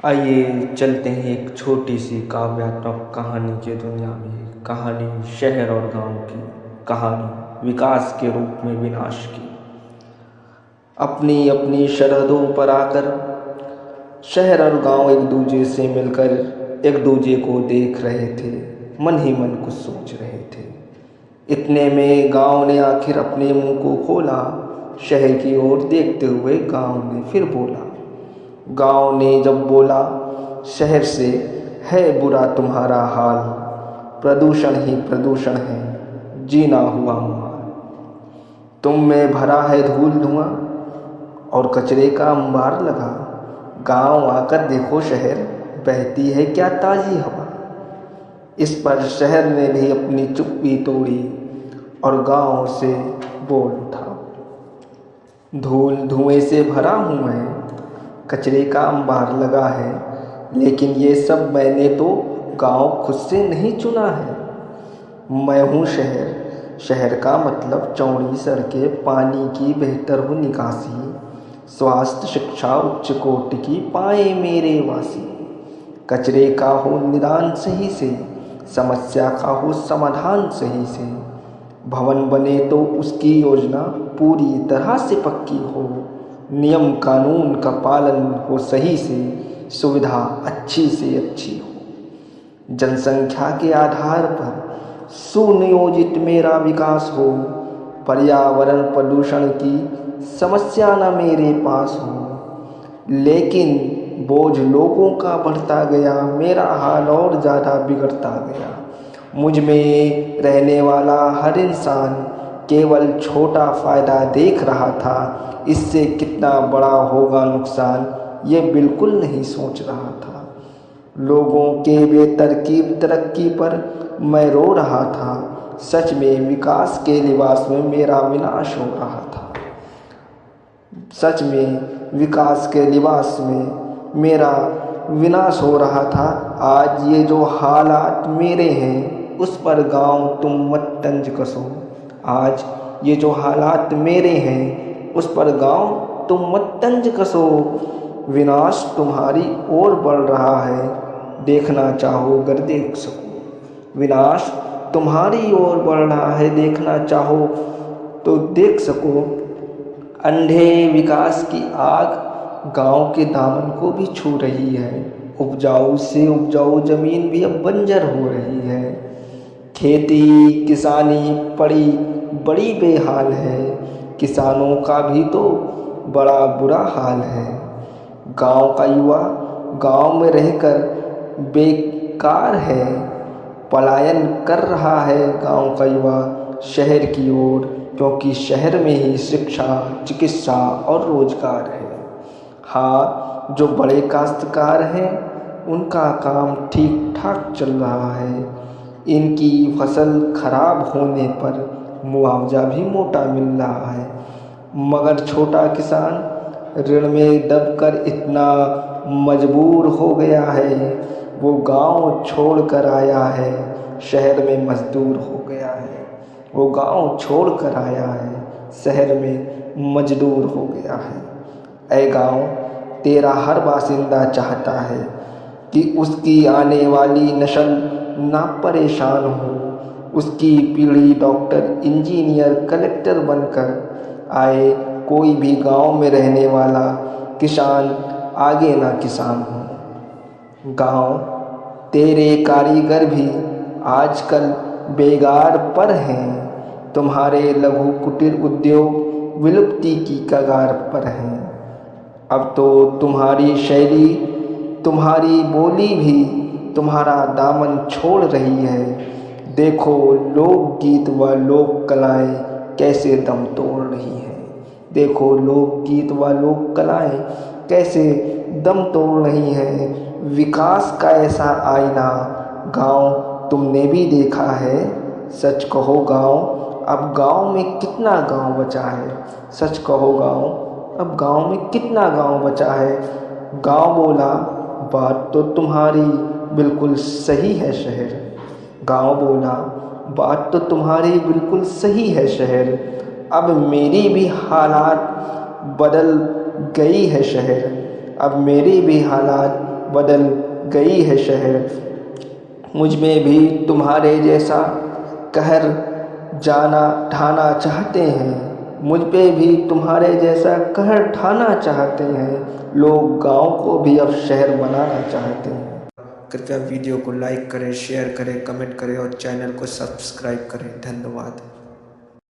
आइए चलते हैं एक छोटी सी काव्यात्मक कहानी की दुनिया में। कहानी शहर और गांव की, कहानी विकास के रूप में विनाश की। अपनी अपनी सरहदों पर आकर शहर और गांव एक दूसरे से मिलकर एक दूसरे को देख रहे थे, मन ही मन कुछ सोच रहे थे। इतने में गांव ने आखिर अपने मुंह को खोला। शहर की ओर देखते हुए गांव ने फिर बोला। गांव ने जब बोला, शहर से, है बुरा तुम्हारा हाल, प्रदूषण ही प्रदूषण है, जीना हुआ मुहाल। तुम में भरा है धूल धुआं और कचरे का अंबार लगा। गांव आकर देखो शहर, बहती है क्या ताजी हवा। इस पर शहर ने भी अपनी चुप्पी तोड़ी और गांव से बोल उठा। धूल धुएं से भरा हूँ मैं, कचरे का अंबार लगा है, लेकिन ये सब मैंने तो गांव खुद से नहीं चुना है। मैं हूँ शहर, शहर का मतलब चौड़ी सड़कें, पानी की बेहतर हो निकासी, स्वास्थ्य शिक्षा उच्च कोटि की पाए मेरे वासी। कचरे का हो निदान सही से, समस्या का हो समाधान सही से। भवन बने तो उसकी योजना पूरी तरह से पक्की हो, नियम कानून का पालन हो सही से, सुविधा अच्छी से अच्छी हो। जनसंख्या के आधार पर सुनियोजित मेरा विकास हो, पर्यावरण प्रदूषण की समस्या न मेरे पास हो। लेकिन बोझ लोगों का बढ़ता गया, मेरा हाल और ज़्यादा बिगड़ता गया। मुझ में रहने वाला हर इंसान केवल छोटा फ़ायदा देख रहा था, इससे कितना बड़ा होगा नुकसान ये बिल्कुल नहीं सोच रहा था। लोगों के बेतरकीब तरक्की पर मैं रो रहा था। सच में विकास के लिबास में मेरा विनाश हो रहा था। सच में विकास के लिबास में मेरा विनाश हो रहा था। आज ये जो हालात मेरे हैं उस पर गांव तुम मत तंज कसो। आज ये जो हालात मेरे हैं उस पर गांव तुम मत तंज कसो। विनाश तुम्हारी ओर बढ़ रहा है, देखना चाहो अगर देख सको। विनाश तुम्हारी ओर बढ़ रहा है, देखना चाहो तो देख सको। अंधे विकास की आग गांव के दामन को भी छू रही है। उपजाऊ से उपजाऊ जमीन भी अब बंजर हो रही है। खेती किसानी पड़ी बड़ी बेहाल है। किसानों का भी तो बड़ा बुरा हाल है। गांव का युवा गांव में रहकर बेकार है। पलायन कर रहा है गांव का युवा शहर की ओर, क्योंकि शहर में ही शिक्षा, चिकित्सा और रोजगार है। हाँ, जो बड़े काश्तकार हैं उनका काम ठीक ठाक चल रहा है। इनकी फसल खराब होने पर मुआवजा भी मोटा मिल रहा है। मगर छोटा किसान ऋण में दबकर इतना मजबूर हो गया है, वो गांव छोड़ कर आया है, शहर में मजदूर हो गया है। वो गांव छोड़ कर आया है, शहर में मजदूर हो गया है। ऐ गांव, तेरा हर बासिंदा चाहता है कि उसकी आने वाली नस्ल ना परेशान हो, उसकी पीढ़ी डॉक्टर, इंजीनियर, कलेक्टर बनकर आए। कोई भी गांव में रहने वाला किसान आगे ना किसान हो। गांव, तेरे कारीगर भी आजकल बेगार पर हैं। तुम्हारे लघु कुटीर उद्योग विलुप्ति की कगार पर हैं। अब तो तुम्हारी शैली, तुम्हारी बोली भी तुम्हारा दामन छोड़ रही है। देखो लोकगीत व लोक कलाएँ कैसे दम तोड़ रही हैं। देखो लोकगीत व लोक कलाएँ कैसे दम तोड़ रही हैं। विकास का ऐसा आईना गांव तुमने भी देखा है। सच कहो गांव, अब गांव में कितना गांव बचा है। सच कहो गांव, अब गांव में कितना गांव बचा है। गांव बोला, बात तो तुम्हारी बिल्कुल सही है शहर। गांव बोला, बात तो तुम्हारी बिल्कुल सही है शहर। अब मेरी भी हालात बदल गई है शहर। अब मेरी भी हालात बदल गई है शहर। मुझ में भी तुम्हारे जैसा कहर ढाना चाहते हैं, मुझ पे भी तुम्हारे जैसा कहर ढाना चाहते हैं। लोग गांव को भी अब शहर बनाना चाहते हैं। कृपया वीडियो को लाइक करें, शेयर करें, कमेंट करें और चैनल को सब्सक्राइब करें। धन्यवाद।